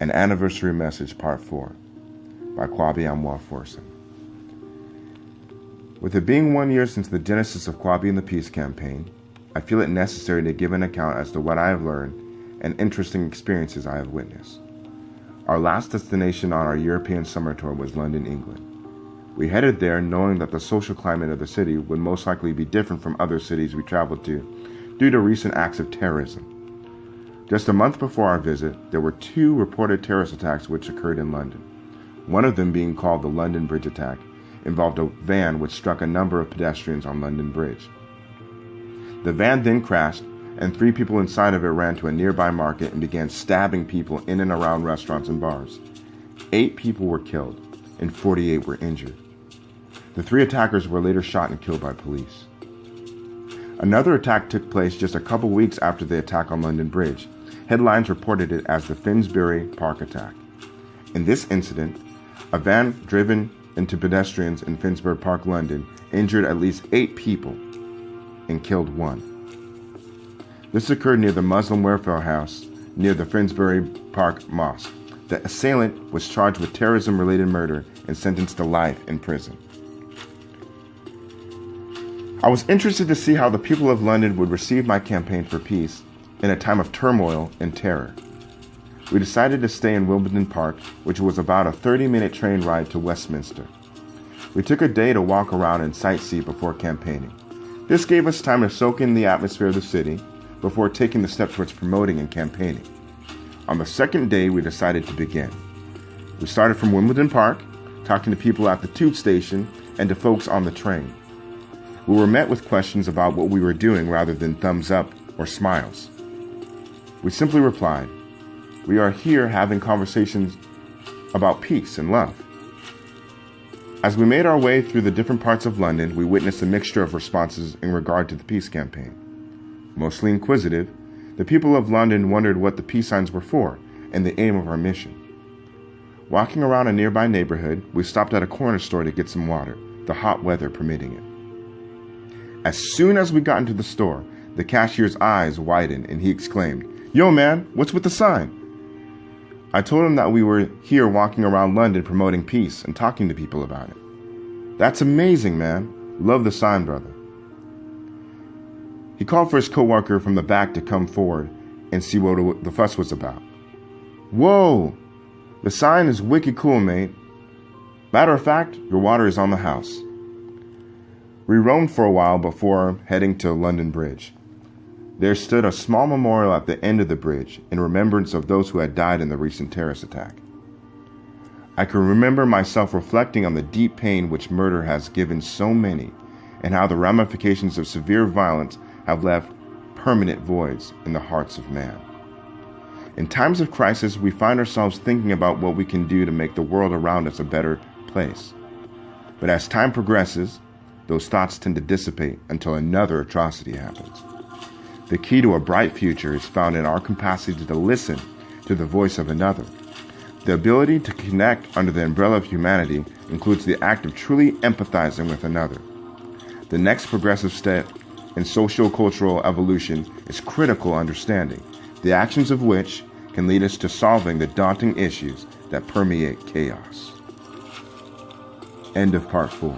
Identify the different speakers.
Speaker 1: An Anniversary Message Part 4 by Kwabi&thePeaceCampaign. With it being 1 year since the genesis of Kwabi&thePeaceCampaign, I feel it necessary to give an account as to what I have learned and interesting experiences I have witnessed. Our last destination on our European summer tour was London, England. We headed there knowing that the social climate of the city would most likely be different from other cities we traveled to due to recent acts of terrorism. Just a month before our visit, there were 2 reported terrorist attacks which occurred in London. One of them, being called the London Bridge attack, involved a van which struck a number of pedestrians on London Bridge. The van then crashed, and 3 people inside of it ran to a nearby market and began stabbing people in and around restaurants and bars. 8 people were killed, and 48 were injured. The 3 attackers were later shot and killed by police. Another attack took place just a couple weeks after the attack on London Bridge. Headlines reported it as the Finsbury Park attack. In this incident, a van driven into pedestrians in Finsbury Park, London, injured at least 8 people and killed 1. This occurred near the Muslim Welfare House near the Finsbury Park Mosque. The assailant was charged with terrorism-related murder and sentenced to life in prison. I was interested to see how the people of London would receive my campaign for peace in a time of turmoil and terror. We decided to stay in Wimbledon Park, which was about a 30-minute train ride to Westminster. We took a day to walk around and sightsee before campaigning. This gave us time to soak in the atmosphere of the city before taking the step towards promoting and campaigning. On the second day, we decided to begin. We started from Wimbledon Park, talking to people at the tube station and to folks on the train. We were met with questions about what we were doing rather than thumbs up or smiles. We simply replied, "We are here having conversations about peace and love." As we made our way through the different parts of London, we witnessed a mixture of responses in regard to the peace campaign. Mostly inquisitive, the people of London wondered what the peace signs were for and the aim of our mission. Walking around a nearby neighborhood, we stopped at a corner store to get some water, the hot weather permitting it. As soon as we got into the store, the cashier's eyes widened and he exclaimed, "Yo man, what's with the sign?" I told him that we were here walking around London promoting peace and talking to people about it. "That's amazing, man. Love the sign, brother." He called for his coworker from the back to come forward and see what the fuss was about. "Whoa, the sign is wicked cool, mate. Matter of fact, your water is on the house." We roamed for a while before heading to London Bridge. There stood a small memorial at the end of the bridge in remembrance of those who had died in the recent terrorist attack. I can remember myself reflecting on the deep pain which murder has given so many and how the ramifications of severe violence have left permanent voids in the hearts of man. In times of crisis, we find ourselves thinking about what we can do to make the world around us a better place. But as time progresses, those thoughts tend to dissipate until another atrocity happens. The key to a bright future is found in our capacity to listen to the voice of another. The ability to connect under the umbrella of humanity includes the act of truly empathizing with another. The next progressive step in socio-cultural evolution is critical understanding, the actions of which can lead us to solving the daunting issues that permeate chaos. End of part 4.